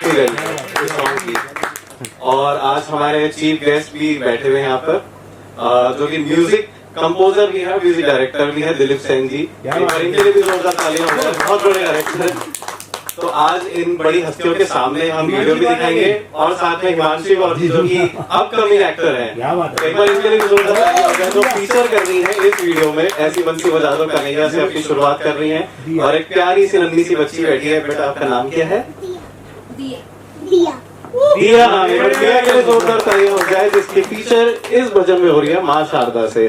इस सॉन्ग की। और आज हमारे चीफ गेस्ट भी बैठे हुए हैं यहाँ पर, जो कि म्यूजिक कंपोजर भी है, म्यूजिक डायरेक्टर भी है, दिलीप सेन जी। इनके लिए भी जोरदार तालियां हो जाए, बहुत बड़े डायरेक्टर हैं। तो आज इन बड़ी हस्तियों के सामने हम वीडियो भी दिखाएंगे और साथ में हिमांशी और जो कि अपकमिंग एक्टर हैं, एक बार इनके लिए भी जोरदार तालियां हो जाए, जो फीचर कर रही है इस वीडियो में। ऐसी बंसी बजा दो कन्हैया से अपनी शुरुआत कर रही हैं और एक प्यारी सी नन्ही सी बच्ची बैठी है। बेटा आपका नाम क्या है? दिया। दिया के लिए जोरदार तालियां हो जाए, जिसकी फीचर इस भजन में हो रही है माँ शारदा से।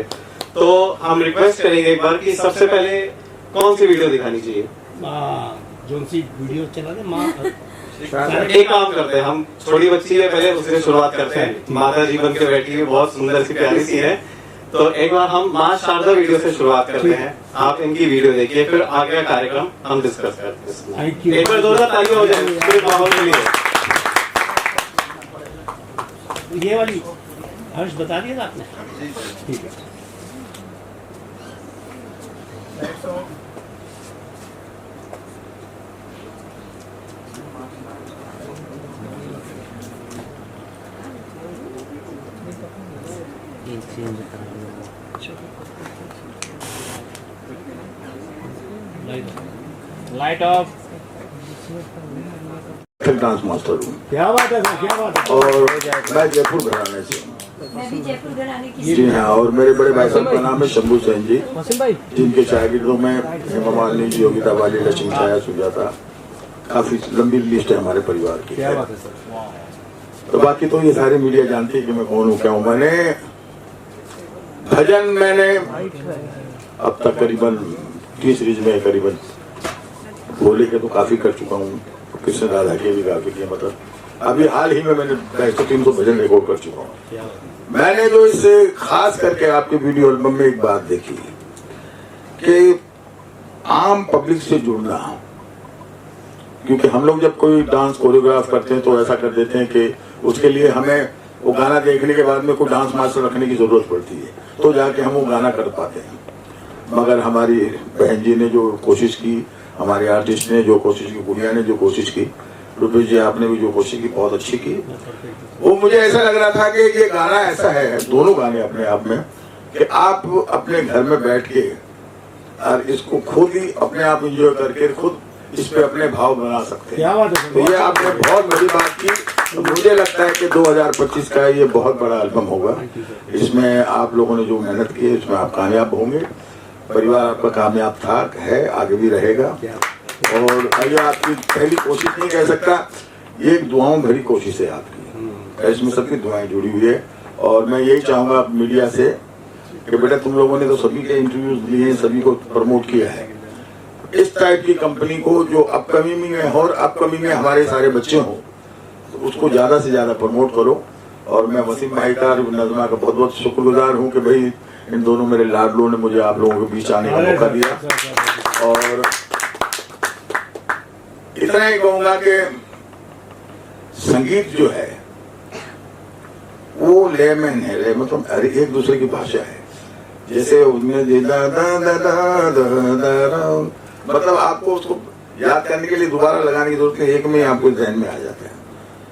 तो हम रिक्वेस्ट करेंगे एक बार कि सबसे पहले कौन सी वीडियो दिखानी चाहिए? जोन सी वीडियो चला दे माँ। एक काम करते हैं, हम छोटी बच्ची है पहले उससे शुरुआत करते हैं। माता जी बन के बैठी हुई बहुत सुंदर सी प्यारी सी है। तो एक बार हम माँ शारदा वीडियो से शुरुआत करते हैं। आप इनकी वीडियो देखिए, फिर आगे का कार्यक्रम हम डिस्कस करते हैं। एक बार जोरदार तालियां हो जाए पूरे माहौल के लिए। ये वाली हर्ष बता दिया था आपने? ठीक है। Light of. डांस मास्टर हूँ। क्या बात है सर, क्या बात है। और मैं जयपुर घराने से हूँ। मैं भी जयपुर घराने की। जी हाँ, और मेरे बड़े भाई साहब का नाम है शंभू सेन जी, भाई जिनके शागिर्दों में हेमा मालिनी जी, योगिता बाली, लक्ष्मी छाया, सुजाता, काफी लंबी लिस्ट है हमारे परिवार की। क्या बात है सर। तो बाकी तो ये सारी मीडिया जानती है कि मैं कौन हूँ, क्या हूँ। मैंने भजन अब तक करीबन 30 सीरीज में करीबन बोले के तो काफी कर चुका हूँ। कृष्ण राधा के भी काफी किया, मतलब अभी हाल ही में मैंने 250-300 भजन रिकॉर्ड कर चुका हूँ। मैंने जो इससे खास करके आपके वीडियो एल्बम में एक बात देखी कि आम पब्लिक से जुड़ना, क्योंकि हम लोग जब कोई डांस कोरियोग्राफ करते हैं तो ऐसा कर देते हैं कि उसके लिए हमें वो गाना देखने के बाद में कोई डांस मास्टर रखने की जरूरत पड़ती है, तो जाके हम वो गाना कर पाते हैं। मगर हमारी बहन जी ने जो कोशिश की, हमारे आर्टिस्ट ने जो कोशिश की, गुड़िया ने जो कोशिश की, रुपेश जी आपने भी जो कोशिश की, बहुत अच्छी की। वो मुझे ऐसा लग रहा था कि ये गाना ऐसा है, दोनों गाने अपने आप में, कि आप अपने घर में बैठ के और इसको खुद ही अपने आप एंजॉय करके खुद इस पे अपने भाव बना सकते हैं। तो ये आपने बहुत बड़ी बात की। तो मुझे लगता है कि 2025 का ये बहुत बड़ा एल्बम होगा। इसमें आप लोगों ने जो मेहनत की है, इसमें आप कामयाब होंगे। परिवार आपका कामयाब था, है, आगे भी रहेगा। और ये आपकी पहली कोशिश नहीं कह सकता, ये एक दुआओं भरी कोशिश है आपकी, इसमें सबकी दुआएं जुड़ी हुई है। और मैं यही चाहूंगा मीडिया से कि बेटा तुम लोगों ने तो सभी के इंटरव्यूज लिए, सभी को प्रमोट किया है। इस टाइप की कंपनी को जो अपकमिंग में है और अपकमिंग में हमारे सारे बच्चे हों, तो उसको ज्यादा से ज्यादा प्रमोट करो। और मैं वसीम भाई का, नज़मा का बहुत बहुत शुक्रगुजार हूँ कि भाई इन दोनों मेरे लाडलों ने मुझे आप लोगों के बीच आने का मौका दिया। और इतना ही कहूंगा कि संगीत जो है वो लेमन है, मतलब हर एक दूसरे की भाषा है। जैसे उसमें मतलब आपको उसको याद करने के लिए दोबारा लगाने की जरूरत नहीं, एक में आपको ध्यान में आ जाता है।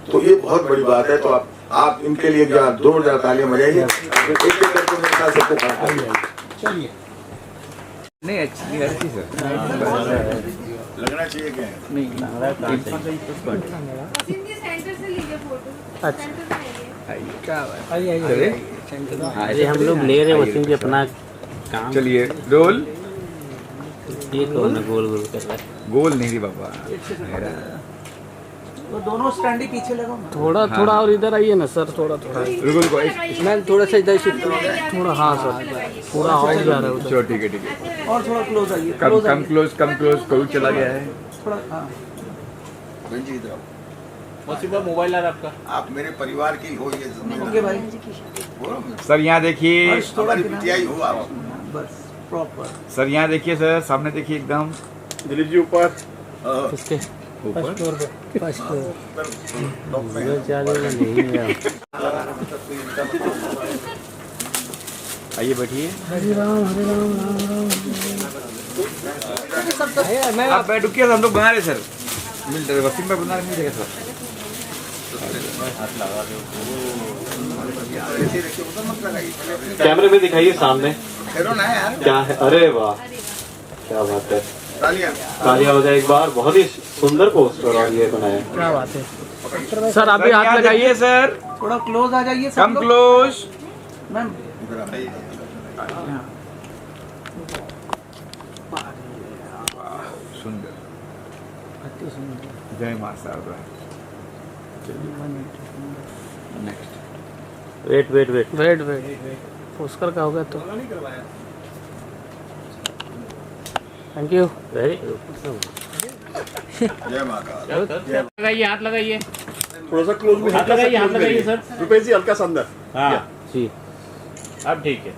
तो ये बहुत बड़ी बात है। तो आप इनके लिए जोरदार तालियां बजाइए। एक एक करके मेरे साथ सबको खड़ा करिए। चलिए। नहीं अच्छी सर लगना चाहिए क्या? नहीं सेंटर से लीजिए फोटो। अच्छा क्या आइए अरे हम लोग ले रहे वसीम जी अपना काम। चलिए रोल। ये कौन है गोल गोल कर रहा है? गोल नहीं रे बाबा मेरा। वो दोनों स्टैंड ही पीछे लगाओ ना। थोड़ा थोड़ा और इधर आइए ना सर, थोड़ा थोड़ा रुको रुको मैं थोड़ा सा इधर शिफ्ट थोड़ा। हाँ सर, पूरा ऑफ जा रहा है उधर। चलो ठीक है और थोड़ा क्लोज आइए। कम क्लोज कोई चला गया है। थोड़ा हाँ। वसीम भाई मोबाइल आ रहा है आपका? आप मेरे परिवार की हो, ये ओके भाई। सर यहाँ देखिए, हमारी बिटिया ही हो आप। बस प्रॉपर। सर यहाँ देखिए, सर सामने देखिए एकदम। दिलीप जी ऊपर। किसके ऊपर फर्स्ट फ्लोर। आइए बैठिए। हरे राम हरे राम राम राम। आप बैठ रुकिए, हम लोग बना रहे सर। मिल जाएगा वसीम भाई बना मिल जाएगा सर कैमरे में दिखाइए सामने क्या है। अरे वाह क्या बात है। तालियां हो जाए एक बार। बहुत ही सुंदर पोस्टर और ये बनाया। क्या बात है सर आप भी हाथ लगाइए सर थोड़ा क्लोज आ जाइए सब कम लोग। क्लोज मैम सुंदर अति सुंदर जय मां Sharda next wait wait wait wait wait poster का होगा तो थैंक यू वेरी लगाइए हाथ लगाइए थोड़ा सा क्लोज में हाथ लगाइए सर। रुपेश जी हल्का सा अंदर। हाँ जी अब ठीक है।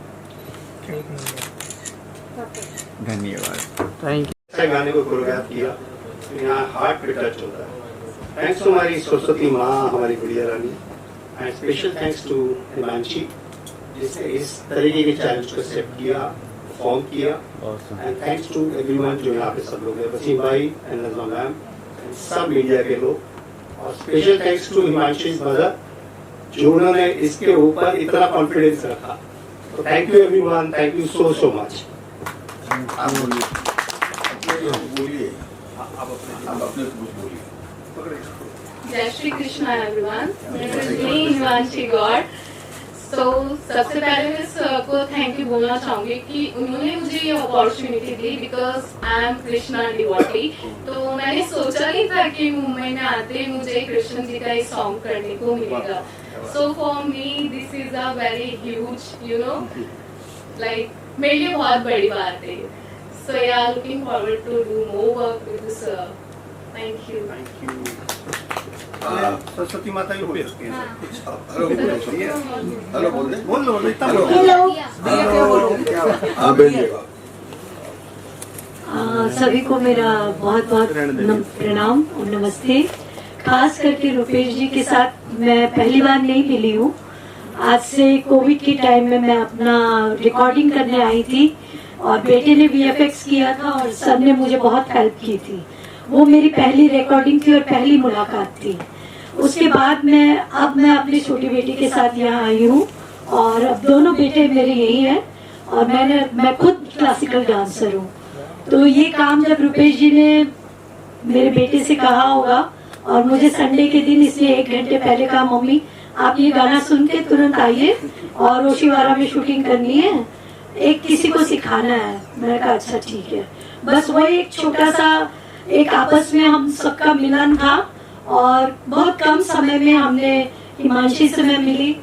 धन्यवाद थैंक यू। अच्छा गाने को कोरियोग्राफ किया तो यहाँ हार्ट पे टच होता है। थैंक्स टू हमारी सरस्वती माँ, हमारी गुड़िया रानी, and special thanks to Himanshi जिसने इस तरीके के चैलेंज को एक्सेप्ट किया, परफॉर्म किया, एंड थैंक्स टू एवरीवन जो यहाँ पे सब लोग हैं, वसीम भाई एंड नज़मा मैम, सब मीडिया के लोग, और special thanks to Himanshi mother जो उन्होंने इसके ऊपर इतना कॉन्फिडेंस रखा। तो thank you everyone, thank you so much. आप बोलिए आप अपने कुछ बोलिए। जय Shri Krishna everyone, this is me Himanshi Gaur. तो सबसे पहले मैं सर को थैंक यू बोलना चाहूंगी कि उन्होंने मुझे ये opportunity the because I am Krishna devotee. तो मैंने सोचा नहीं था कि मुंबई में आते मुझे कृष्ण जी का एक सॉन्ग करने को मिलेगा। So for me this is a very huge like मेरे लिए बहुत बड़ी बात है। So yeah looking forward to do more work with sir. Thank you. Saraswati माता की बोल सकती हैं। हेलो बोल दे। बोल लो इतना बोलो। हाँ बेलिएगा। सभी को मेरा बहुत बहुत प्रणाम और नमस्ते। खास करके रुपेश जी के साथ मैं पहली बार नहीं मिली हूँ। आज से कोविड के टाइम में मैं अपना रिकॉर्डिंग करने आई थी और बेटे ने VFX किया था और सर ने मुझे बहुत हेल्प की थी। वो मेरी पहली रिकॉर्डिंग थी और पहली मुलाकात थी। उसके बाद मैं अपनी छोटी बेटी के साथ यहाँ आई हूँ और अब दोनों बेटे मेरे यही हैं और मैं खुद क्लासिकल डांसर हूँ। तो ये काम जब रुपेश जी ने मेरे बेटे से कहा होगा और मुझे संडे के दिन इसलिए 1 घंटे पहले कहा मम्मी आप ये गाना सुन के तुरंत आइए और ओशिवारा में शूटिंग करनी है, एक किसी को सिखाना है। मैंने कहा अच्छा ठीक है। बस वो एक छोटा सा एक आपस में हम सबका मिलन था और बहुत कम समय में हमने हिमांशी से मैं मिली।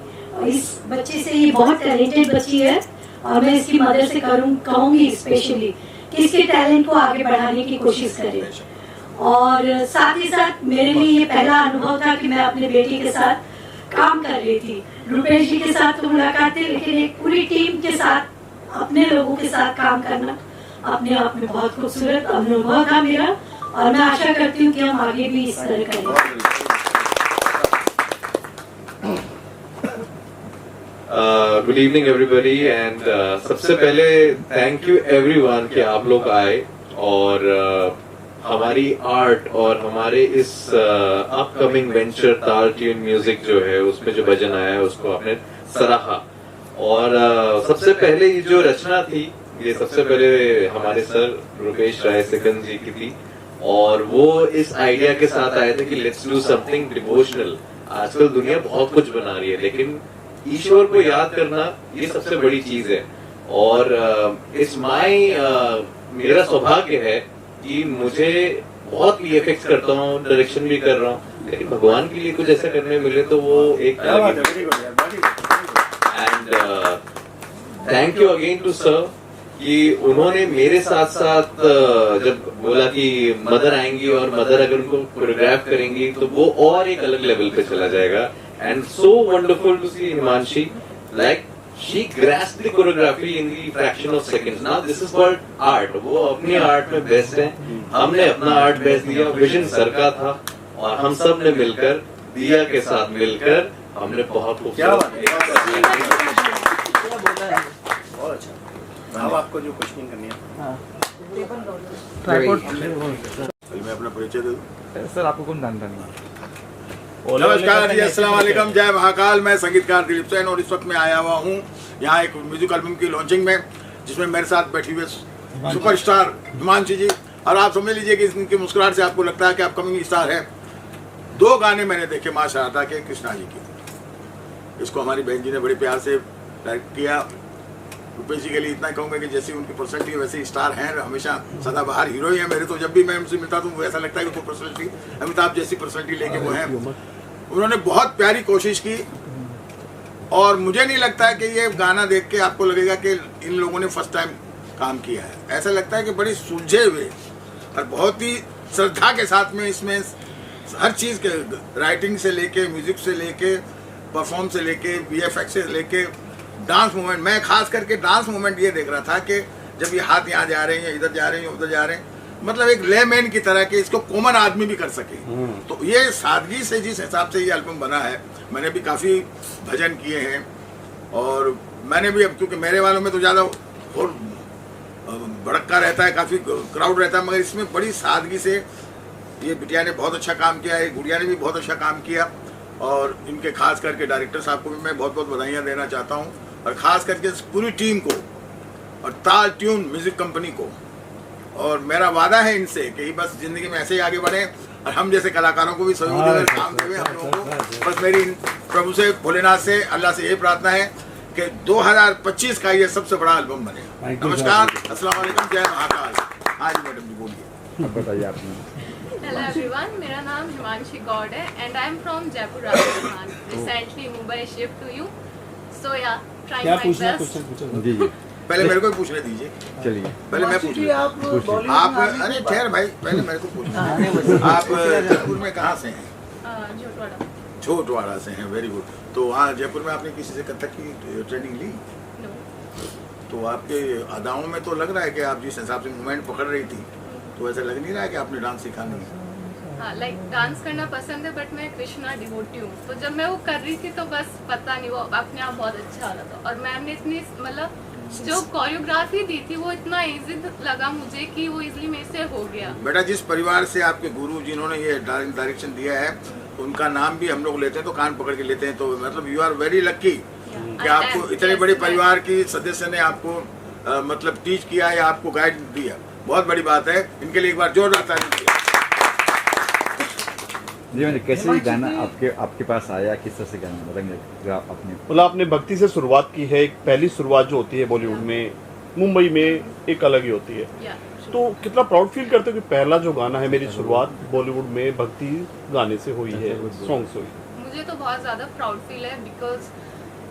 इस बच्चे से, ये बहुत टैलेंटेड बच्ची है और मैं इसकी मदर से कहूँगी स्पेशली कि इसके टैलेंट को आगे बढ़ाने की कोशिश करें। और साथ ही साथ मेरे लिए ये पहला अनुभव था कि मैं अपने बेटी के साथ काम कर रही थी। रुपेश जी के साथ तो मुलाकात थी, लेकिन एक पूरी टीम के साथ अपने लोगों के साथ काम करना अपने आप में बहुत खूबसूरत अनुभव था मेरा और मैं आशा करती हूँ कि हम आगे भी इस तरह करें। गुड इवनिंग एवरीबॉडी एंड सबसे पहले थैंक यू एवरीवन कि आप लोग आए और हमारी आर्ट और हमारे इस अपकमिंग वेंचर ताल ट्यून म्यूजिक जो है उसमें जो भजन आया है उसको आपने सराहा। और सबसे पहले ये जो रचना थी ये सबसे पहले हमारे सर रुपेश राय सिकंद जी की थी और वो इस आइडिया के साथ आए थे कि लेट्स डू समथिंग डिवोशनल। आजकल दुनिया बहुत कुछ बना रही है लेकिन ईश्वर को याद करना ये सबसे बड़ी चीज है। और इट्स मेरा सौभाग्य है कि मुझे बहुत VFX करता हूँ, डायरेक्शन भी कर रहा हूँ, लेकिन भगवान के लिए कुछ ऐसा करने मिले तो वो एक and thank you again to sir कि उन्होंने मेरे साथ साथ जब बोला कि मदर आएंगी और मदर अगर उनको कोरियोग्राफ करेंगी तो वो और एक अलग लेवल पे चला जाएगा। And so wonderful to see Himanshi like she grasped the choreography in the fraction of seconds. Now this is called art. वो अपनी आर्ट में बेस्ट है, हमने अपना आर्ट बेस्ट दिया। विजन सर का था और हम सब ने मिलकर दिया के साथ मिलकर हमने बहुत खूबसूरत। अब आपको जो क्वेश्चनिंग करनी है ट्राइपॉड मैं अपना परिचय दे दूं। सर आपको कौन जानता नहीं? नमस्कार जी, अस्सलाम वालेकुम, जय महाकाल। मैं संगीतकार दिलीप सेन और इस वक्त मैं आया हुआ हूँ यहाँ एक म्यूजिक एल्बम की लॉन्चिंग में, जिसमें मेरे साथ बैठी हुए सुपरस्टार हिमांशी जी। और आप समझ लीजिए कि इनकी मुस्कुराहट से आपको लगता है कि आप कमिंग स्टार है। 2 गाने मैंने देखे माशाअल्लाह के कृष्णा जी के। इसको हमारी बहन जी ने बड़े प्यार से डायरेक्ट किया। रुपेश जी के लिए इतना कहूँगा कि जैसी उनकी पर्सनैलिटी वैसे ही स्टार हैं, हमेशा सदाबहार हीरो ही हैं मेरे। तो जब भी मैं उनसे मिलता तो ऐसा लगता है कि उनको पर्सनैलिटी अमिताभ जैसी पर्सनैलिटी लेके वो हैं। उन्होंने बहुत प्यारी कोशिश की और मुझे नहीं लगता है कि ये गाना देख के आपको लगेगा कि इन लोगों ने फर्स्ट टाइम काम किया है। ऐसा लगता है कि बड़ी सुलझे हुए और बहुत ही श्रद्धा के साथ में इसमें हर चीज़ के राइटिंग से लेके, म्यूजिक से लेके, परफॉर्म से लेके, VFX से लेके, डांस मूवमेंट। मैं खास करके डांस मूवमेंट ये देख रहा था कि जब ये हाथ यहाँ जा रहे हैं, इधर जा रहे हैं, उधर जा रहे हैं, मतलब एक लेमैन की तरह कि इसको कॉमन आदमी भी कर सके। तो ये सादगी से जिस हिसाब से ये एल्बम बना है, मैंने भी काफ़ी भजन किए हैं और मैंने भी, अब क्योंकि मेरे वालों में तो ज़्यादा और भड़का रहता है, काफ़ी क्राउड रहता है, मगर इसमें बड़ी सादगी से ये बिटिया ने बहुत अच्छा काम किया है, गुड़िया ने भी बहुत अच्छा काम किया। और इनके खास करके डायरेक्टर साहब को भी मैं बहुत बहुत बधाइयाँ देना चाहता हूँ, और ख़ास करके पूरी टीम को और ताल ट्यून म्यूज़िक कंपनी को। और मेरा वादा है इनसे कि बस ज़िंदगी में ऐसे ही आगे बढ़ें और हम जैसे कलाकारों को भी सहयोग दें, काम दें हम लोगों को। बस मेरी प्रभु से, भोलेनाथ से, अल्लाह से यही प्रार्थना है कि 2025 का ये सबसे बड़ा एल्बम बने। नमस्कार, अस्सलाम वालेकुम, जय महाकाल। हाँ जी मैडम जी बोलिए। अब बताइए आपने। हेलो एवरीवन, मेरा नाम हिमांशी गौड़ है and I am from Jaipur Rajasthan. Recently Mumbai shift हुई हूँ, सो या ट्राइंग क्या माय पूछना, बेस्ट। क्वेश्चन पूछो। जी जी पहले मेरे को ही पूछने दीजिए। चलिए। पहले मैं पूछ लूं। आप अरे ठहर भाई, पहले मेरे को पूछिए। आप जयपुर में कहाँ से हैं? झोटवाड़ा। छोटवाड़ा से हैं, वेरी गुड। तो वहाँ जयपुर में आपने किसी से कथक की ट्रेनिंग ली? नो। तो आपके अदाओं में तो लग रहा है कि आप जिस हिसाब से मूवमेंट पकड़ रही थी, तो ऐसा लग नहीं रहा है कि आपने डांस सीखा नहीं? हाँ, लाइक डांस करना पसंद है, बट मैं कृष्णा डिवोटी हूँ। तो जब मैं वो कर रही थी तो बस पता नहीं, वो अपने आप बहुत अच्छा आ रहा था। और मैम ने इतनी, मतलब जो कोरियोग्राफी दी थी वो इतना इजी लगा मुझे कि वो इजीली मेरे से हो गया। बेटा, जिस परिवार से आपके गुरु जिन्होंने ये डायरेक्शन दिया है, उनका नाम भी हम लोग लेते हैं तो कान पकड़ के लेते हैं। तो मतलब यू आर वेरी लक्की कि आपको इतने बड़े परिवार की सदस्य ने आपको मतलब टीच किया या आपको गाइड दिया। बहुत बड़ी बात है। इनके लिए एक बार जोरदार ताली दीजिए। जी मैंने कैसे ये गाना आपके पास आया, किस तरह से गाना बताएंगे आपने? मतलब आपने भक्ति से शुरुआत की है। एक पहली शुरुआत जो होती है बॉलीवुड में, मुंबई में, एक अलग ही होती है। तो कितना प्राउड फील करते हो कि पहला जो गाना है, मेरी शुरुआत बॉलीवुड में भक्ति गाने से हुई है, सॉन्ग से हुई? मुझे तो बहुत ज़्यादा प्राउड फील है, बिकॉज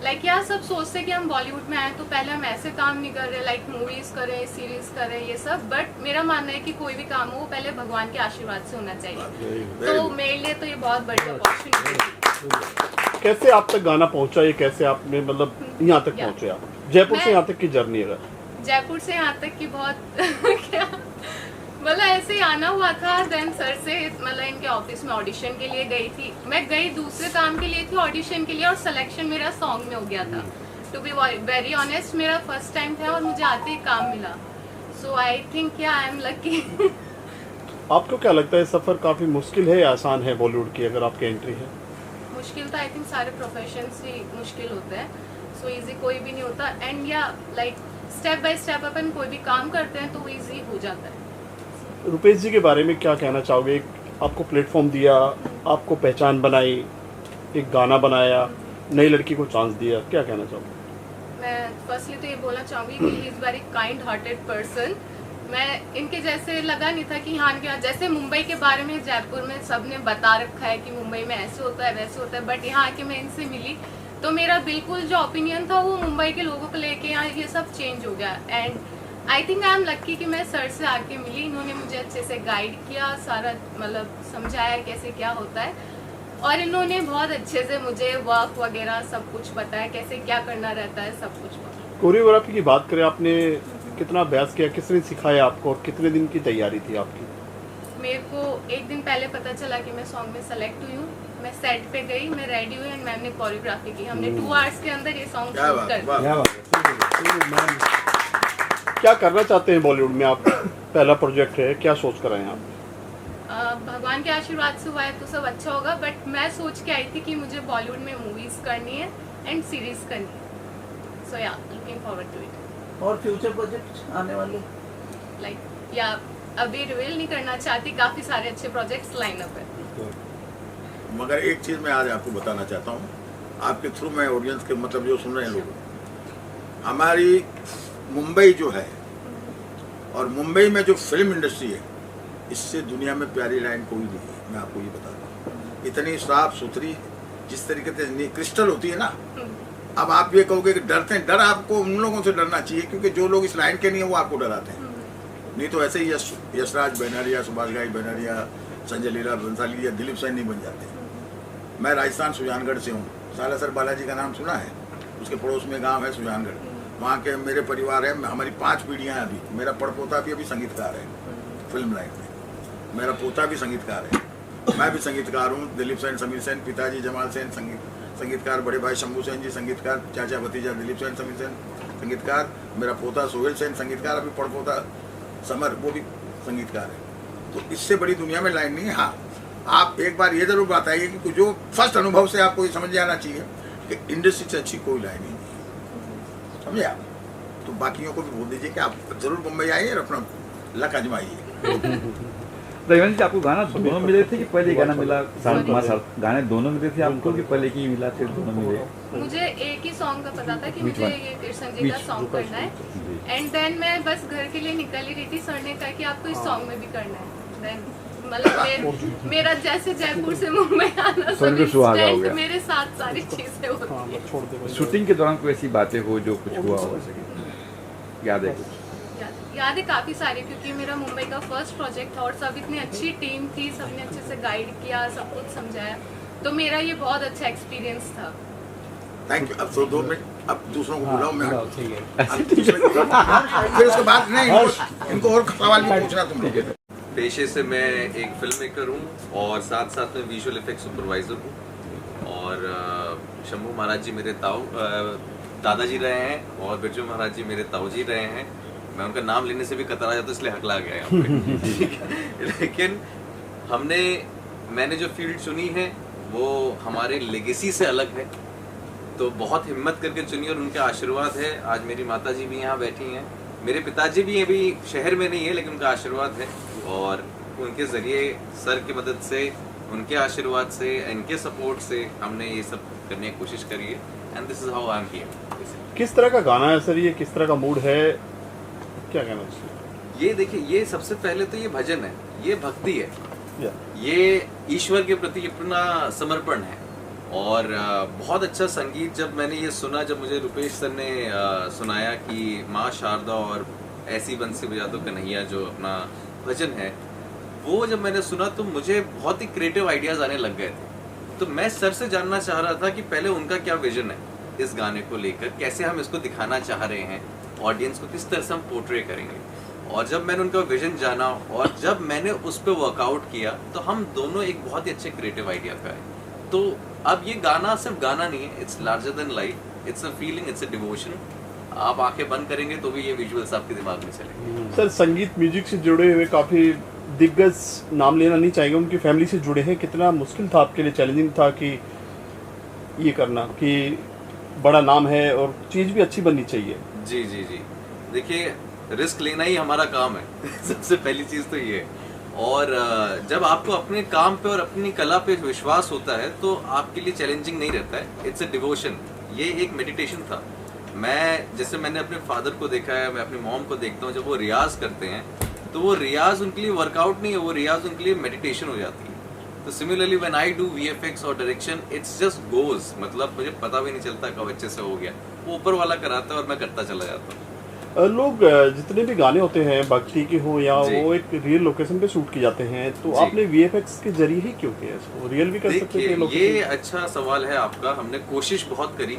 लाइक यार सब सोचते कि हम बॉलीवुड में आए तो पहले हम ऐसे काम नहीं कर रहे, लाइक मूवीज करें, सीरीज करें, ये सब। बट मेरा मानना है कि कोई भी काम हो वो पहले भगवान के आशीर्वाद से होना चाहिए। तो मेरे लिए तो ये बहुत बड़ी अपॉर्चुनिटी। कैसे आप तक गाना पहुंचा, ये कैसे आपने मतलब यहाँ तक पहुंचे आप? जयपुर से यहाँ तक की जर्नी है? जयपुर से यहाँ तक की बहुत क्या मतलब ऐसे ही आना हुआ था। देन सर से मतलब इनके ऑफिस में ऑडिशन के लिए गई थी। मैं गई दूसरे काम के लिए थी, ऑडिशन के लिए, और सिलेक्शन मेरा सॉन्ग में हो गया था। टू बी वेरी ऑनेस्ट, मेरा फर्स्ट टाइम था और मुझे आते ही काम मिला। So I think I am lucky. आपको क्या लगता है सफर काफी मुश्किल है या आसान है बॉलीवुड की, अगर आपकी एंट्री है? मुश्किल तो आई थिंक सारे प्रोफेशंस ही मुश्किल होते हैं। सो इजी कोई भी नहीं होता। एंड या लाइक स्टेप बाय स्टेप अपन कोई भी काम करते हैं तो वो इजी हो जाता है। रुपेश जी के बारे में क्या कहना चाहोगे? आपको प्लेटफॉर्म दिया, आपको पहचान बनाई, एक गाना बनाया, नई लड़की को चांस दिया, क्या कहना चाहोगे? मैं फर्स्टली तो ये बोलना चाहूँगी कि he is very kind hearted person. मैं इनके जैसे लगा नहीं था कि यहाँ के, जैसे मुंबई के बारे में जयपुर में सबने बता रखा है कि मुंबई में ऐसे होता है वैसे होता है, बट यहाँ आके मैं इनसे मिली तो मेरा बिल्कुल जो ओपिनियन था वो मुंबई के लोगों को लेके यहाँ ये सब चेंज हो गया। And I think I am lucky कि मैं सर से आके मिली। इन्होंने मुझे अच्छे से गाइड किया, सारा मतलब समझाया कैसे क्या होता है, और इन्होंने बहुत अच्छे से मुझे वर्क वगैरह सब कुछ बताया, कैसे क्या करना रहता है, सब कुछ। कोरियोग्राफी की बात करें, आपने कितना अभ्यास किया, किसने सिखाया आपको और कितने दिन की तैयारी थी आपकी? मेरे को एक दिन पहले पता चला कि मैं सॉन्ग में सेलेक्ट हुई हूँ। मैं सेट पे गई, मैं रेडी हुई एंड मैम ने कोरियोग्राफी की। हमने 2 आवर्स के अंदर ये सॉन्ग शूट कर दिया। क्या करना चाहते हैं बॉलीवुड में आप? पहला प्रोजेक्ट है, क्या सोच कर आए हैं आप? अब भगवान के आशीर्वाद से हुआ है तो सब अच्छा होगा, बट मैं सोच के आई थी कि मुझे बॉलीवुड में मूवीज करनी है एंड सीरीज करनी है, so yeah looking forward to it. और फ्यूचर प्रोजेक्ट आने वाले? लाइक या अभी रिवील नहीं करना चाहती, काफी सारे अच्छे प्रोजेक्ट्स लाइन अप है। मगर एक चीज मैं आज आपको बताना चाहता हूँ, आपके थ्रू मैं ऑडियंस के मतलब जो सुन रहे हैं लोग, हमारी मुंबई जो है और मुंबई में जो फिल्म इंडस्ट्री है, इससे दुनिया में प्यारी लाइन कोई नहीं है। मैं आपको ये बता रहा हूँ, इतनी साफ सुथरी, जिस तरीके से क्रिस्टल होती है ना। अब आप ये कहोगे कि डरते हैं, डर आपको उन लोगों से डरना चाहिए क्योंकि जो लोग इस लाइन के नहीं है वो आपको डराते हैं। नहीं तो ऐसे ही यशराज बनर्जिया, सुभाष घाई बनर्जिया, संजय लीला बंसाली या दिलीप सेन नहीं बन जाते। मैं राजस्थान सुजानगढ़ से हूँ, सालासर बालाजी का नाम सुना है? उसके पड़ोस में गांव है सुजानगढ़, वहाँ के मेरे परिवार है, हमारी 5 पीढ़ियाँ हैं अभी। मेरा पड़पोता भी अभी संगीतकार है फिल्म लाइन में, मेरा पोता भी संगीतकार है, मैं भी संगीतकार हूँ। दिलीप सेन, समीर सेन, पिताजी जमाल सेन संगीतकार, बड़े भाई शंभू सेन जी संगीतकार, चाचा भतीजा दिलीप सेन, समीर सेन संगीतकार, मेरा पोता सोहेल सेन संगीतकार, अभी पड़पोता समर वो भी संगीतकार है। तो इससे बड़ी दुनिया में लाइन नहीं है। हाँ, आप एक बार ये जरूर बताइए कि जो फर्स्ट अनुभव से आपको ये समझ आना चाहिए कि इंडस्ट्री से अच्छी कोई लाइन ही नहीं है, समझे आप? तो बाकियों को भी बोल दीजिए कि आप जरूर मुंबई आइए और अपना लक आजमाइए। रविंद्र जी, आपको गाना दोनों मिले थे कि पहले गाना मिला? गाने दोनों मिले थे आपको कि पहले की मिला थे? दोनों मिले। मुझे एक ही सॉन्ग का पता था कि मुझे ये कृष्ण जी का सॉन्ग करना है, एंड देन मैं बस घर के लिए निकल ही रही थी, सर ने कहा कि आपको इस सॉन्ग में भी करना है। देन मतलब मेरा जैसे जयपुर से मुंबई आना, सब मेरे साथ सारी चीजें होती है। शूटिंग के दौरान कोई ऐसी बातें हो जो कुछ हुआ हो याद है? याद है काफी सारी, क्योंकि मेरा मुंबई का फर्स्ट प्रोजेक्ट था और सब इतनी अच्छी टीम थी, सबने अच्छे से गाइड किया, सब कुछ समझाया, तो मेरा ये बहुत अच्छा एक्सपीरियंस था। Thank you. अब तो 2 मिनट अब दूसरों को बुलाओ, मैं फिर उसके बाद नहीं, इनको और सवाल भी पूछना तुम लोग। पेशे से मैं एक फिल्म मेकर हूँ और साथ साथ में विजुअल इफेक्ट सुपरवाइजर हूँ। और शंभू महाराज जी मेरे दादाजी रहे हैं और बिरजू महाराज जी मेरे ताऊ जी रहे हैं। मैं उनका नाम लेने से भी कतरा जाता, इसलिए हकला गया यहाँ पे। लेकिन मैंने जो फील्ड चुनी है वो हमारे लेगेसी से अलग है, तो बहुत हिम्मत करके चुनी और उनका आशीर्वाद है। आज मेरी माता जी भी यहाँ बैठी हैं, मेरे पिताजी भी अभी शहर में नहीं है, लेकिन उनका आशीर्वाद है और उनके जरिए सर की मदद से, उनके आशीर्वाद से, इनके सपोर्ट से हमने ये सब करने की कोशिश करी है, and this is how I am here. किस तरह का गाना है सर ये? किस तरह का मूड है? क्या कहना चाहिए? ये देखिए, ये सबसे पहले तो ये भजन है, ये भक्ति है, ये ईश्वर के प्रति अपना समर्पण है। और बहुत अच्छा संगीत जब मैंने ये सुना, जब मुझे रुपेश सर ने सुनाया कि माँ शारदा और ऐसी बंसी बजा दो कन्हैया, जो अपना भजन है, वो जब मैंने सुना तो मुझे बहुत ही क्रिएटिव आइडियाज आने लग गए थे। तो मैं सर से जानना चाह रहा था कि पहले उनका क्या विजन है इस गाने को लेकर, कैसे हम इसको दिखाना चाह रहे हैं ऑडियंस को, किस तरह से हम पोर्ट्रे करेंगे। और जब मैंने उनका विजन जाना और जब मैंने उस पर वर्कआउट किया तो हम दोनों एक बहुत ही अच्छे क्रिएटिव आइडिया पे आए। तो अब ये गाना सिर्फ गाना नहीं है, it's larger than life, it's a feeling, it's a devotion. आप आंखें बंद करेंगे तो भी ये विजुअल्स आपके दिमाग में चलेंगे। सर, संगीत म्यूजिक से जुड़े हुए काफी दिग्गज नाम लेना नहीं चाहेंगे, उनकी फैमिली से जुड़े हैं, कितना मुश्किल था आपके लिए, चैलेंजिंग था कि ये करना कि बड़ा नाम है और चीज भी अच्छी बननी चाहिए? जी जी जी, देखिए रिस्क लेना ही हमारा काम है सबसे पहली चीज तो ये। और जब आपको अपने काम पे और अपनी कला पे विश्वास होता है तो आपके लिए चैलेंजिंग नहीं रहता है, इट्स अ डिवोशन। ये एक मेडिटेशन था। जैसे मैंने अपने फादर को देखा है, मैं अपनी मॉम को देखता हूँ, जब वो रियाज करते हैं तो वो रियाज उनके लिए वर्कआउट नहीं है, वो रियाज उनके लिए मेडिटेशन हो जाती है। तो similarly when I do VFX और डायरेक्शन, इट्स जस्ट गोज, मतलब मुझे पता भी नहीं चलता कब अच्छे से हो गया, वो ऊपर वाला कराता है और मैं करता चला जाता हूँ। लोग जितने भी गाने होते हैं भक्ति के हो या वो एक रियल लोकेशन पे शूट किए जाते हैं, तो आपने VFX के जरिए ही क्यों किया इसको? रियल भी कर सकते थे? ये अच्छा सवाल है आपका। हमने कोशिश बहुत करी।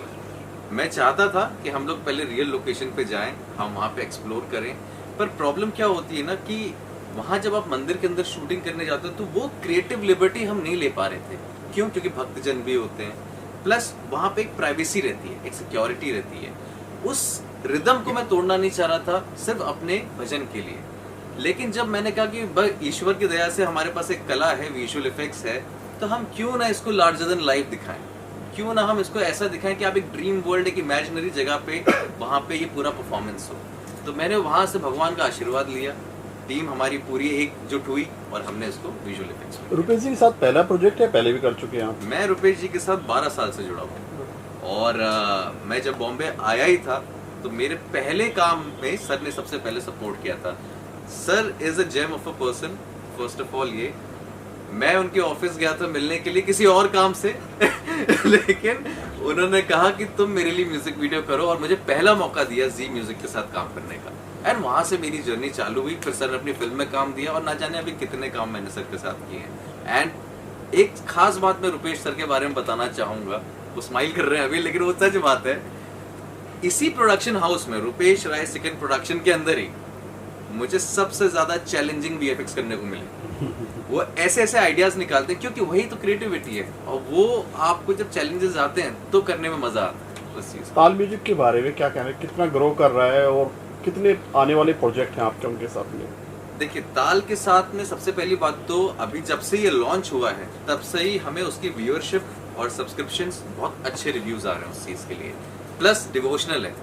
मैं चाहता था कि हम लोग पहले रियल लोकेशन पे जाएं, हम वहाँ पे एक्सप्लोर करें, पर प्रॉब्लम क्या होती है ना कि वहाँ जब आप मंदिर के अंदर शूटिंग करने जाते हो तो वो क्रिएटिव लिबर्टी हम नहीं ले पा रहे थे। क्यों? क्योंकि भक्तजन भी होते हैं, प्लस वहाँ पे एक प्राइवेसी रहती है, एक सिक्योरिटी रहती है। उस रिदम को मैं तोड़ना नहीं चाह रहा था सिर्फ अपने भजन के लिए। लेकिन जब मैंने कहा कि ईश्वर की दया से हमारे पास एक कला है, विजुअल इफेक्ट्स है, तो हम क्यों ना इसको लार्जर देन लाइफ दिखाएं, क्यों ना हम इसको ऐसा दिखाएं कि आप एक ड्रीम वर्ल्ड, एक इमेजिनरी जगह पे वहाँ पे ये पूरा परफॉर्मेंस हो। तो मैंने वहाँ से भगवान का आशीर्वाद लिया, टीम हमारी पूरी एकजुट हुई और हमने इसको विजुअल इफेक्ट्स में। रुपेश जी के साथ पहला प्रोजेक्ट है, पहले भी कर चुके हैं आप? मैं रुपेश जी के साथ 12 साल से जुड़ा हूँ और मैं जब बॉम्बे आया ही था तो मेरे पहले काम में सर ने सबसे पहले सपोर्ट किया था। Sir is a gem of a person. First of all ये मैं उनके ऑफिस गया था मिलने के लिए किसी और काम से लेकिन उन्होंने कहा कि तुम मेरे लिए म्यूजिक वीडियो करो और मुझे पहला मौका दिया जी म्यूजिक के साथ काम करने का। एंड वहां से मेरी जर्नी चालू हुई। फिर सर ने अपनी फिल्म में काम दिया और ना जाने अभी कितने काम मैंने सर के साथ किए हैं। एंड एक खास बात मैं रुपेश सर के बारे में बताना चाहूंगा, वो स्माइल कर रहे हैं अभी लेकिन वो सच बात है। इसी प्रोडक्शन हाउस में रुपेश राय सेकंड प्रोडक्शन के अंदर ही मुझे सबसे ज्यादा चैलेंजिंग वीएफएक्स करने को मिले। वो ऐसे ऐसे आइडियाज निकालते हैं क्योंकि वही तो क्रिएटिविटी है और वो आपको जब चैलेंजेस आते हैं तो करने में मजा आता है उस चीज। ताल म्यूजिक के बारे में क्या कहना है, कितना ग्रो कर रहा है और कितने आने वाले प्रोजेक्ट हैं आपके उनके साथ में? देखिए ताल के साथ में सबसे पहली बात तो अभी जब से ये लॉन्च हुआ है तब से ही हमें उसकी व्यूअरशिप और सब्सक्रिप्शंस बहुत अच्छे रिव्यूज आ रहे हैं उस चीज के लिए। प्लस डिवोशनल है।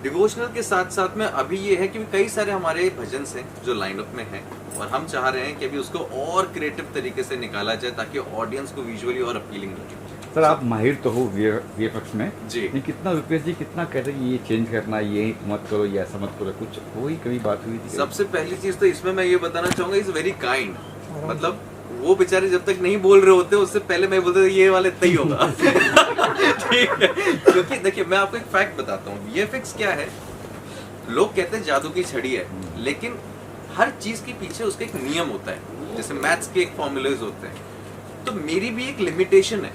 डिवोशनल के साथ साथ में अभी ये है कि कई सारे हमारे भजन हैं जो लाइनअप में हैं और हम चाह रहे हैं कि अभी उसको और क्रिएटिव तरीके से निकाला जाए ताकि ऑडियंस को विजुअली और अपीलिंग लगे। सर आप माहिर तो हो वीएफएक्स में जी, लेकिन कितना रुपेश जी कितना कहते हैं कि ये चेंज करना, ये मत करो, ये ऐसा मत करो, कुछ वही कभी बात हुई थी? सबसे पहली चीज तो इसमें मैं ये बताना चाहूंगा, इज वेरी काइंड। मतलब वो बेचारे जब तक नहीं बोल रहे होते उससे पहले मैं बोलता था ये वाले तय होगा ठीक है, क्योंकि देखिए मैं आपको एक फैक्ट बताता हूँ। वीएफएक्स क्या है, लोग कहते हैं जादू की छड़ी है, लेकिन हर चीज के पीछे उसका एक नियम होता है। जैसे मैथ्स के एक फॉर्मूलेज होते हैं, तो मेरी भी एक लिमिटेशन है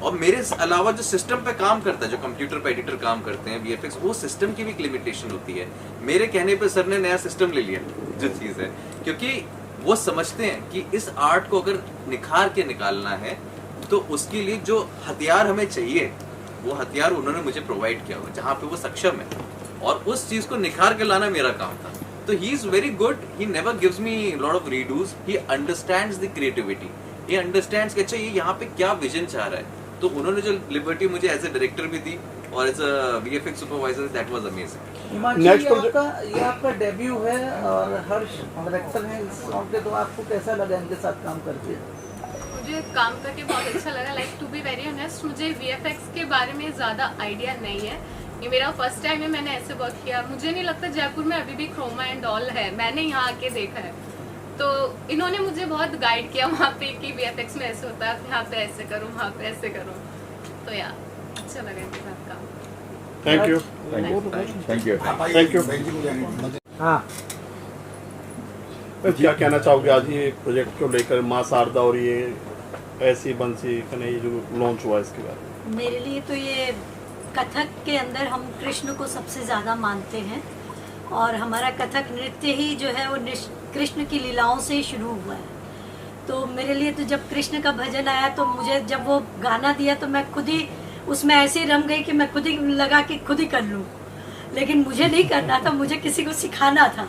और मेरे अलावा जो सिस्टम पे काम करता है, जो कंप्यूटर पे एडिटर काम करते हैं वीएफएक्स, वो सिस्टम की भी एक लिमिटेशन होती है। मेरे कहने पे सर ने नया सिस्टम ले लिया जो चीज है, क्योंकि वो समझते हैं कि इस आर्ट को अगर निखार के निकालना है तो उसके लिए जो हथियार हमें चाहिए वो हथियार उन्होंने मुझे प्रोवाइड किया हुआ जहाँ पे वो सक्षम है और उस चीज को निखार के लाना मेरा काम था। तो he is very good, he never gives me lot of redos, he understands the creativity, he understands कि अच्छा ये यहाँ पे क्या विजन चाह रहा है। तो उन्होंने जो लिबर्टी मुझे एज ए डायरेक्टर भी दी और as a VFX supervisor, that was amazing. Himanshu Next ji, project- ये आपका डेब्यू है और हर्ष डायरेक्टर हैं इस सॉन्ग के, तो आपको कैसा लगा इनके साथ काम करके? मुझे काम करके बहुत अच्छा लगा। Like to be very honest, मुझे वीएफएक्स के बारे में ज़्यादा आइडिया नहीं है। ये मेरा फर्स्ट टाइम है मैंने ऐसे वर्क किया। मुझे नहीं लगता जयपुर में अभी भी क्रोमा एंड ऑल है, मैंने यहाँ आके देखा है। तो इन्होंने मुझे बहुत गाइड किया वहाँ पे कि वीएफएक्स में ऐसे होता है, यहाँ पे ऐसे करो, वहाँ पे ऐसे करो। तो यार अच्छा लगा इनके साथ काम। Thank you. Thank you. Thank you. हाँ क्या कहना चाहोगे आज ये प्रोजेक्ट को लेकर, माँ शारदा और ये ऐसी बंसी कन्हैया जो लॉन्च हुआ इसके बारे में? मेरे लिए तो ये कथक के अंदर हम कृष्ण को सबसे ज़्यादा मानते हैं और हमारा कथक नृत्य ही जो है वो कृष्ण की लीलाओं से ही शुरू हुआ है। तो मेरे लिए तो जब कृष्ण का भजन आया तो मुझे जब वो गाना दिया तो मैं खुद ही उसमें ऐसे रम गई कि मैं खुद ही लगा कि खुद ही कर लूँ, लेकिन मुझे नहीं करना था, मुझे किसी को सिखाना था।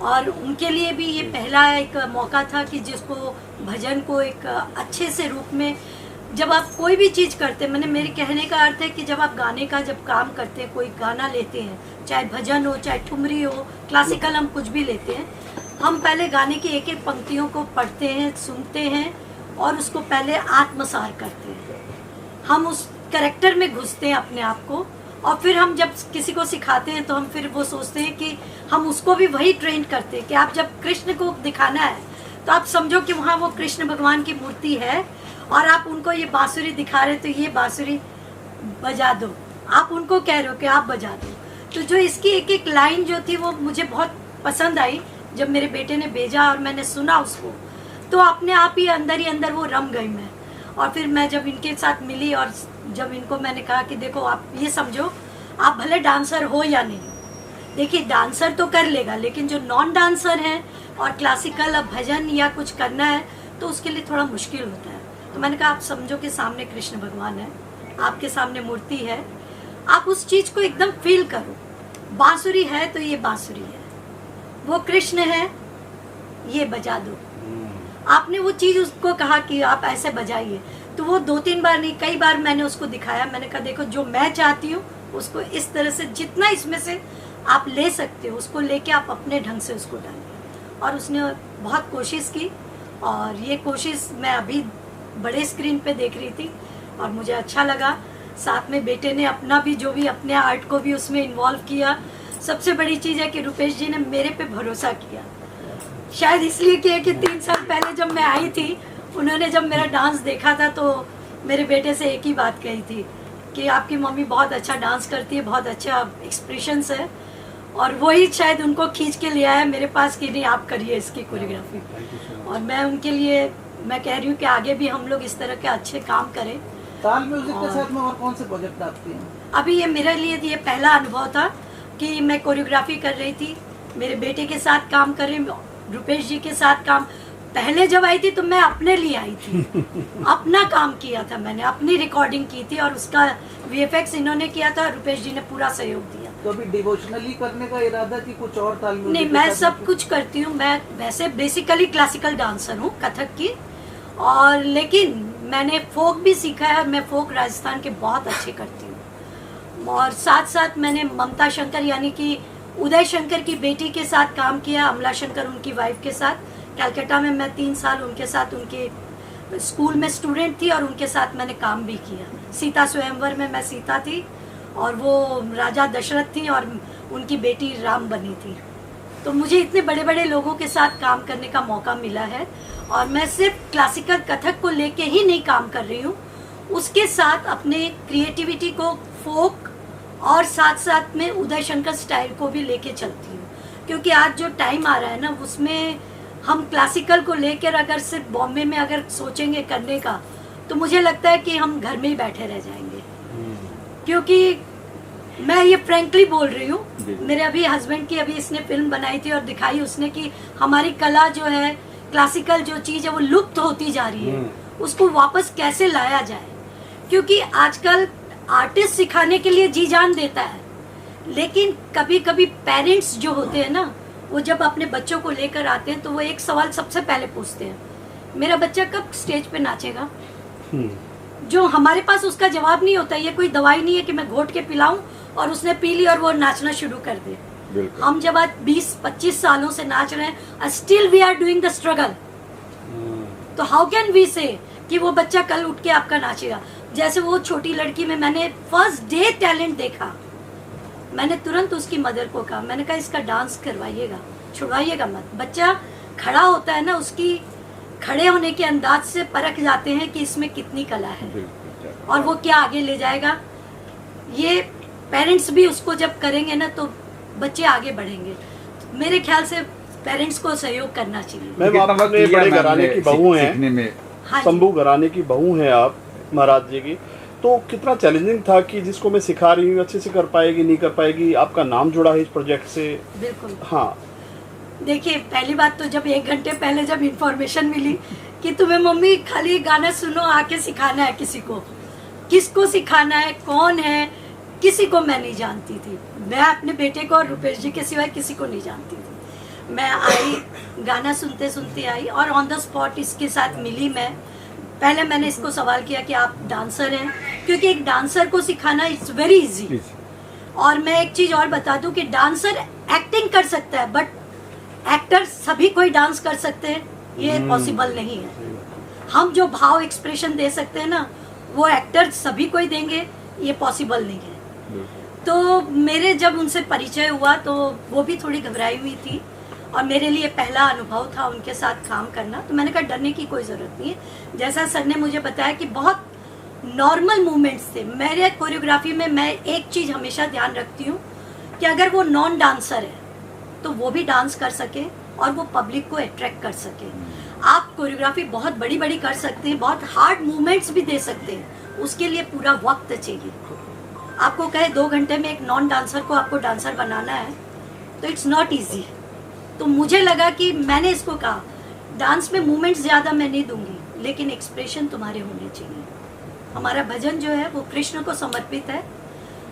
और उनके लिए भी ये पहला एक मौका था कि जिसको भजन को एक अच्छे से रूप में, जब आप कोई भी चीज़ करते, मैंने मेरे कहने का अर्थ है कि जब आप गाने का जब काम करते हैं, कोई गाना लेते हैं, चाहे भजन हो, चाहे ठुमरी हो, क्लासिकल, हम कुछ भी लेते हैं, हम पहले गाने की एक एक पंक्तियों को पढ़ते हैं, सुनते हैं और उसको पहले आत्मसार करते हैं। हम उस कैरेक्टर में घुसते हैं अपने आप को और फिर हम जब किसी को सिखाते हैं तो हम फिर वो सोचते हैं कि हम उसको भी वही ट्रेन करते हैं कि आप जब कृष्ण को दिखाना है तो आप समझो कि वहाँ वो कृष्ण भगवान की मूर्ति है और आप उनको ये बांसुरी दिखा रहे, तो ये बांसुरी बजा दो, आप उनको कह रहे हो कि आप बजा दो। तो जो इसकी एक एक लाइन जो थी वो मुझे बहुत पसंद आई। जब मेरे बेटे ने भेजा और मैंने सुना उसको तो अपने आप ही अंदर वो रम गई मैं। और फिर मैं जब इनके साथ मिली और जब इनको मैंने कहा कि देखो आप ये समझो, आप भले डांसर हो या नहीं, देखिए डांसर तो कर लेगा, लेकिन जो नॉन डांसर है और क्लासिकल भजन या कुछ करना है तो उसके लिए थोड़ा मुश्किल होता है। तो मैंने कहा आप समझो कि सामने कृष्ण भगवान है, आपके सामने मूर्ति है, आप उस चीज़ को एकदम फील करो। बांसुरी है तो ये बांसुरी है, वो कृष्ण है ये बजा दो। आपने वो चीज़ उसको कहा कि आप ऐसे बजाइए, तो वो 2-3 बार नहीं, कई बार मैंने उसको दिखाया। मैंने कहा देखो जो मैं चाहती हूँ उसको इस तरह से, जितना इसमें से आप ले सकते हो उसको लेके आप अपने ढंग से उसको डालिए। और उसने बहुत कोशिश की, और ये कोशिश मैं अभी बड़े स्क्रीन पे देख रही थी और मुझे अच्छा लगा। साथ में बेटे ने अपना भी, जो भी अपने आर्ट को भी उसमें इन्वॉल्व किया। सबसे बड़ी चीज़ है कि रुपेश जी ने मेरे पे भरोसा किया, शायद इसलिए किया कि 3 साल पहले जब मैं आई थी, उन्होंने जब मेरा डांस देखा था तो मेरे बेटे से एक ही बात कही थी कि आपकी मम्मी बहुत अच्छा डांस करती है, बहुत अच्छा एक्सप्रेशंस है। और वही शायद उनको खींच के ले आया मेरे पास कि नहीं आप करिए इसकी कोरियोग्राफी। और मैं उनके लिए मैं कह रही हूँ कि आगे भी हम लोग इस तरह के अच्छे काम करें। ताल म्यूजिक के साथ में और कौन से प्रोजेक्ट आपके हैं? अभी ये मेरे लिए ये पहला अनुभव था कि मैं कोरियोग्राफी कर रही थी, मेरे बेटे के साथ काम कर रही, रुपेश जी के साथ काम। पहले जब आई थी तो मैं अपने लिए आई थी, अपना काम किया था, मैंने अपनी रिकॉर्डिंग की थी और उसका वीएफएक्स इन्होंने किया था, रुपेश जी ने पूरा सहयोग दिया। तो अभी डिवोशनली करने का इरादा कि कुछ और ताल म्यूजिक? नहीं, मैं सब कुछ करती हूँ। मैं वैसे बेसिकली क्लासिकल डांसर हूँ, कथक की, और लेकिन मैंने फोक भी सीखा है। मैं फोक राजस्थान के बहुत अच्छे करती हूँ। और साथ साथ मैंने ममता शंकर यानी कि उदय शंकर की बेटी के साथ काम किया, अमला शंकर उनकी वाइफ के साथ। कलकत्ता में मैं 3 साल उनके साथ, उनके स्कूल में स्टूडेंट थी और उनके साथ मैंने काम भी किया। सीता स्वयंवर में मैं सीता थी और वो राजा दशरथ थी और उनकी बेटी राम बनी थी। तो मुझे इतने बड़े बड़े लोगों के साथ काम करने का मौका मिला है। और मैं सिर्फ क्लासिकल कथक को लेके ही नहीं काम कर रही हूँ, उसके साथ अपने क्रिएटिविटी को, फोक और साथ साथ में उदय शंकर स्टाइल को भी लेके चलती हूँ। क्योंकि आज जो टाइम आ रहा है ना, उसमें हम क्लासिकल को लेकर अगर सिर्फ बॉम्बे में अगर सोचेंगे करने का, तो मुझे लगता है कि हम घर में ही बैठे रह जाएंगे। क्योंकि मैं ये फ्रैंकली बोल रही हूँ, मेरे अभी हस्बैंड की अभी इसने फिल्म बनाई थी और दिखाई उसने कि हमारी कला जो है, क्लासिकल जो चीज़ है वो लुप्त होती जा रही है, उसको वापस कैसे लाया जाए। क्योंकि आजकल आर्टिस्ट सिखाने के लिए जी जान देता है, लेकिन कभी कभी पेरेंट्स जो होते हैं ना, वो जब अपने बच्चों को लेकर आते हैं तो वो एक सवाल सबसे पहले पूछते हैं, मेरा बच्चा कब स्टेज पे नाचेगा। जो हमारे पास उसका जवाब नहीं होता। ये कोई दवाई नहीं है कि मैं घोट के पिलाऊं और उसने पी ली और वो नाचना शुरू कर दे। हम जब आज 20-25 सालों से नाच रहे हैं, still we are doing the struggle. तो हाउ कैन वी से कि वो बच्चा कल उठ के आपका नाचेगा। जैसे वो छोटी लड़की में मैंने फर्स्ट डे टैलेंट देखा, मैंने तुरंत उसकी मदर को कहा, मैंने कहा इसका डांस करवाइएगा, छुड़वाइएगा मत। बच्चा खड़ा होता है ना, उसकी खड़े होने के अंदाज से परख जाते हैं कि इसमें कितनी कला है और वो क्या आगे ले जाएगा। ये पेरेंट्स भी उसको जब करेंगे ना तो बच्चे आगे बढ़ेंगे। मेरे ख्याल से पेरेंट्स को सहयोग करना चाहिए। मैम, आप अपने बड़े घराने की बहू हैं, शंभू घराने की बहू हैं आप महाराज जी की, तो कितना चैलेंजिंग था कि जिसको मैं सिखा रही हूँ अच्छे से कर पाएगी नहीं कर पाएगी, आपका नाम जुड़ा है इस प्रोजेक्ट से? बिल्कुल। हाँ, देखिए, पहली बात तो जब 1 घंटे पहले जब इन्फॉर्मेशन मिली कि तुम्हें मम्मी खाली गाना सुनो, आके सिखाना है किसी को, किसको सिखाना है, कौन है, किसी को मैं नहीं जानती थी। मैं अपने बेटे को और रुपेश जी के सिवाय किसी को नहीं जानती थी। मैं आई, गाना सुनते सुनते आई और ऑन द स्पॉट इसके साथ मिली। मैं पहले मैंने इसको सवाल किया कि आप डांसर हैं, क्योंकि एक डांसर को सिखाना इट्स वेरी इजी। और मैं एक चीज और बता दूं कि डांसर एक्टिंग कर सकता है, बट एक्टर सभी कोई डांस कर सकते हैं, ये पॉसिबल नहीं है। हम जो भाव एक्सप्रेशन दे सकते हैं ना, वो एक्टर सभी कोई देंगे, ये पॉसिबल नहीं है। तो मेरे जब उनसे परिचय हुआ तो वो भी थोड़ी घबराई हुई थी और मेरे लिए पहला अनुभव था उनके साथ काम करना। तो मैंने कहा डरने की कोई ज़रूरत नहीं है। जैसा सर ने मुझे बताया कि बहुत नॉर्मल मूवमेंट्स थे। मेरे कोरियोग्राफी में मैं एक चीज़ हमेशा ध्यान रखती हूँ कि अगर वो नॉन डांसर है तो वो भी डांस कर सके और वो पब्लिक को अट्रैक्ट कर सके। आप कोरियोग्राफी बहुत बड़ी बड़ी कर सकते हैं, बहुत हार्ड मूवमेंट्स भी दे सकते हैं, उसके लिए पूरा वक्त चाहिए। आपको कहे 2 घंटे में एक नॉन डांसर को आपको डांसर बनाना है तो इट्स नॉट ईजी। तो मुझे लगा कि मैंने इसको कहा डांस में मूवमेंट्स ज़्यादा मैं नहीं दूंगी, लेकिन एक्सप्रेशन तुम्हारे होने चाहिए। हमारा भजन जो है वो कृष्ण को समर्पित है,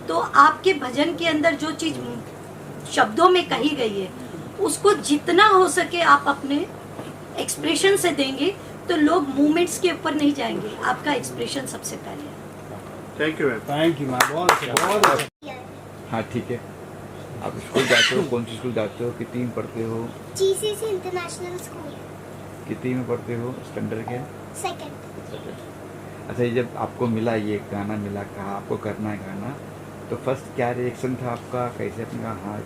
तो आपके भजन के अंदर जो चीज़ शब्दों में कही गई है उसको जितना हो सके आप अपने एक्सप्रेशन से देंगे तो लोग मूवमेंट्स के ऊपर नहीं जाएंगे, आपका एक्सप्रेशन सबसे पहले है। Thank you ma'am. Thank you ma'am, बहुत अच्छा, बहुत अच्छा। हाँ ठीक है। आप स्कूल जाते हो, कौन सी स्कूल जाते हो, कितनी में पढ़ते हो? GCC इंटरनेशनल स्कूल कितनी में पढ़ते हो, स्टैंडर्ड के? सेकंड। अच्छा, ये जब आपको मिला, ये गाना मिला, कहा आपको करना है गाना, तो फर्स्ट क्या रिएक्शन था आपका, कैसे आपने कहा हाँ?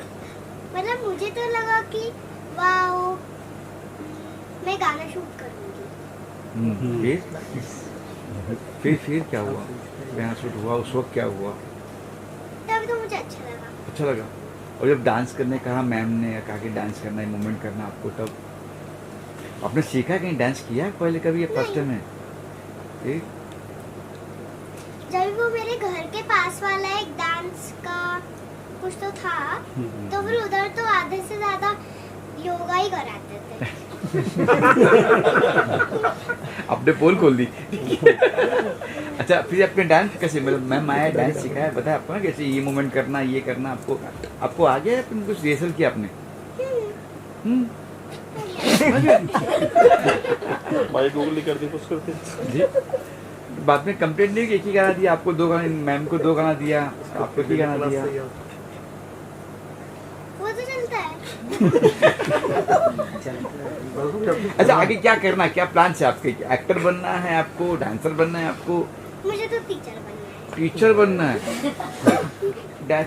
मतलब मुझे तो लगा कि वाओ मैं गाना शूट करूँगी। फिर क्या हुआ? गाना शूट हुआ, उस वक्त क्या हुआ? तब तो मुझे अच्छा लगा। अच्छा लगा। और जब डांस करने कहा, मैम ने कहा कि डांस करना है, मूवमेंट करना आपको, तब आपने सीखा, कहीं डांस किया पहले कभी, ये फर्स्ट टाइम है? जब वो मेरे घर के पास वाला एक डांस का कुछ तो था, तो फिर उधर तो आधे से ज्यादा योगा ही कराते थे। आपने पोल खोल दी। अच्छा, फिर आपने डांस कैसे, मतलब मैम आया डांस सिखाया, बताया आपको ना कैसे ये मूवमेंट करना, ये करना, आपको आ गया, फिर कुछ रिहर्सल किया आपने? भाई गूगल कर दी कुछ करते जी। बाद में कंप्लेंट नहीं कि एक ही गाना दिया आपको, 2 गाने, मैम को 2 गाना दिया, आपको एक ही गाना दिया? वो तो चलता है। अच्छा, आगे क्या करना है, क्या प्लान है आपके? एक्टर बनना है आपको, डांसर बनना है आपको? मुझे तो टीचर बनना है। टीचर बनना है?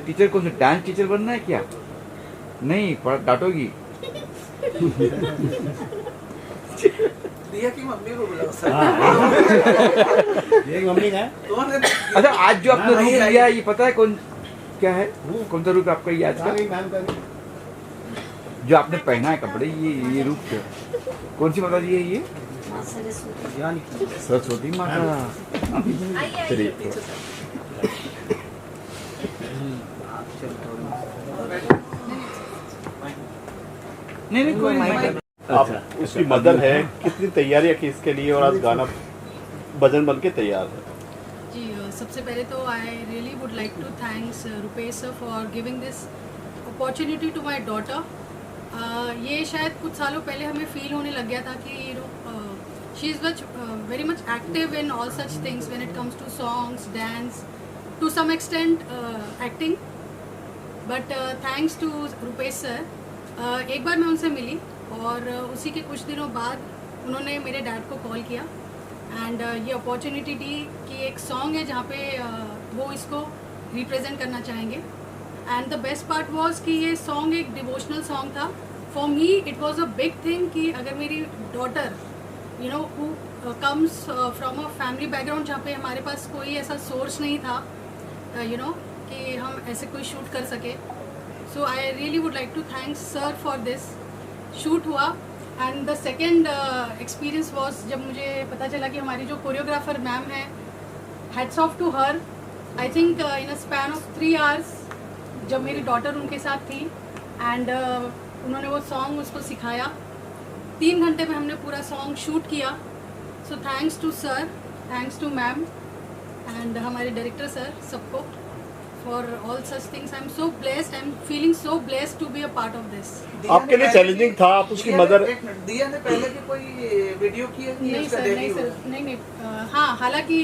टीचर कौन सा, डांस टीचर बनना है क्या? नहीं, डांटोगी? दिया की मम्मी को बुलाओ सर। ये मम्मी का है? अच्छा, आज जो आपने रूप लिया, ये पता है कौन क्या है, कौन सा रूप आपका ये आज का? जो आपने पहना है कपड़े, ये रूप क्या, कौन सी माता जी है ये? सरस्वती माता। चलिए, नहीं कोई नहीं। आप उसकी मदर है, कितनी तैयारियां की इसके लिए, और आज गाना भजन बन के तैयार है? जी, सबसे पहले तो I really would like to thanks Rupesh sir for giving this opportunity to my daughter. ये शायद कुछ सालों पहले हमें फील होने लग गया था कि she is very much active in all such things when it comes to songs, dance, to some extent acting, but thanks to Rupesh sir, एक बार मैं उनसे मिली और उसी के कुछ दिनों बाद उन्होंने मेरे डैड को कॉल किया एंड ये अपॉर्चुनिटी दी कि एक सॉन्ग है जहाँ पे वो इसको रिप्रेजेंट करना चाहेंगे। And the best part was कि ये सॉन्ग एक डिवोशनल सॉन्ग था। For me it was a big thing कि अगर मेरी daughter you know who comes from a family background जहाँ पे हमारे पास कोई ऐसा सोर्स नहीं था कि हम ऐसे कोई शूट कर सके, so I really would like to thanks sir for this. Shoot हुआ and the second experience was जब मुझे पता चला कि हमारी जो कोरियोग्राफर मैम है, hats off to her, I think in a span of 3 hours जब मेरी डॉटर उनके साथ थी एंड उन्होंने वो सॉन्ग उसको सिखाया, 3 घंटे में हमने पूरा सॉन्ग शूट किया। So thanks to sir, thanks to ma'am and हमारे डायरेक्टर सर, सबको for all such things. I'm so blessed. I'm feeling so blessed to be a part of this. आपके लिए चैलेंजिंग था? आप उसकी मदर? दिया ने पहले की कोई वीडियो की है? नहीं सर, नहीं। हाँ, हालांकि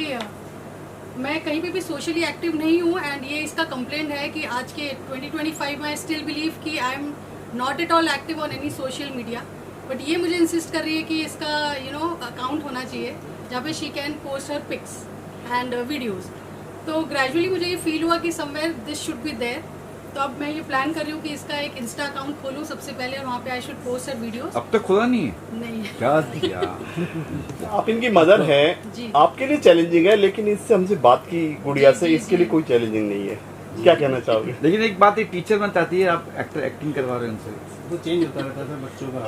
मैं कहीं पे भी सोशली एक्टिव नहीं हूँ एंड ये इसका कंप्लेंट है कि आज के 2025 में आई स्टिल बिलीव कि I am not at all active on any social media, but ये मुझे इंसिस्ट कर रही है कि इसका अकाउंट होना चाहिए जहाँ पे she can post her pics and videos. तो ग्रेजुअली मुझे ये फील हुआ कि somewhere this should be there, तो अब मैं ये प्लान कर रही हूँ कि इसका एक इंस्टा अकाउंट खोलूँ सबसे पहले और वहाँ पे I should post her videos. अब तक खोला नहीं है? नहीं। क्या दिया? आप इनकी मदर हैं, आपके लिए चैलेंजिंग है, लेकिन इससे हमसे बात की गुड़िया से, इसके लिए कोई चैलेंजिंग नहीं है। क्या कहना चाहोगे? लेकिन एक बात, एक टीचर बनना चाहती है, आप एक्टिंग करवा रहे हैं उनसे, तो चेंज होता रहता है बच्चों का।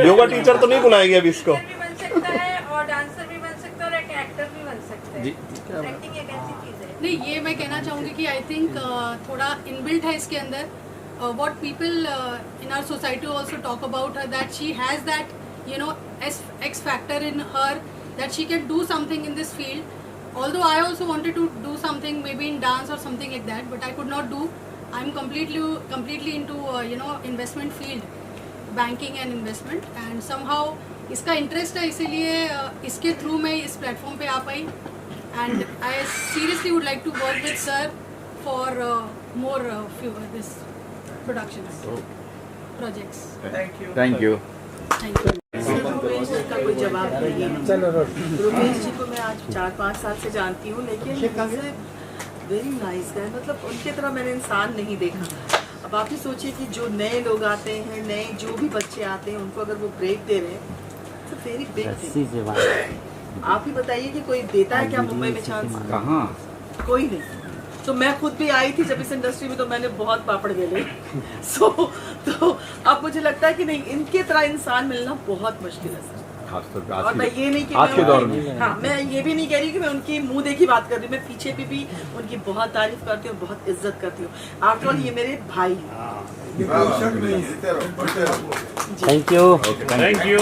योगा टीचर तो नहीं बुलाएंगे अभी इसको? और डांसर भी बन सकता है और एक एक्टर भी बन सकता है। एक्टिंग एक ऐसी चीज है। नहीं, ये मैं कहना चाहूँगी कि आई थिंक थोड़ा इनबिल्ट है इसके अंदर। What people in our society also talk about her, that she has that X factor in her, that she can do something in this field. Although I also wanted to do something maybe in dance or something like that, but I could not do. I'm completely into investment field. Banking and investment and somehow इसका interest है, इसीलिए इसके through मैं इस platform पे आ पाई and I seriously would like to work with sir for more this productions projects. Thank you. Rupesh ji का कोई जवाब नहीं है। रुपेश जी को मैं आज 4-5 साल से जानती हूँ, लेकिन वेरी नाइस गाय, मतलब उनके तरह मैंने इंसान नहीं देखा। अब आप ही सोचिए कि जो नए लोग आते हैं, नए जो भी बच्चे आते हैं, उनको अगर वो ब्रेक दे रहे हैं तो वेरी बिग। आप ही बताइए कि कोई देता है क्या मुंबई में चांस? कहाँ? कोई नहीं। तो मैं खुद भी आई थी जब इस इंडस्ट्री में, तो मैंने बहुत पापड़ बेले। तो अब मुझे लगता है कि नहीं, इनके तरह इंसान मिलना बहुत मुश्किल है सर। खासतौर पे और मैं ये नहीं कि आज के दौर में, हाँ, मैं ये भी नहीं कह रही कि मैं उनकी मुंह देखी बात कर रही हूँ, मैं पीछे भी उनकी बहुत तारीफ करती हूँ, बहुत इज्जत करती हूँ। आफ्टर ऑल ये मेरे भाई हैं। Thank you. Thank you.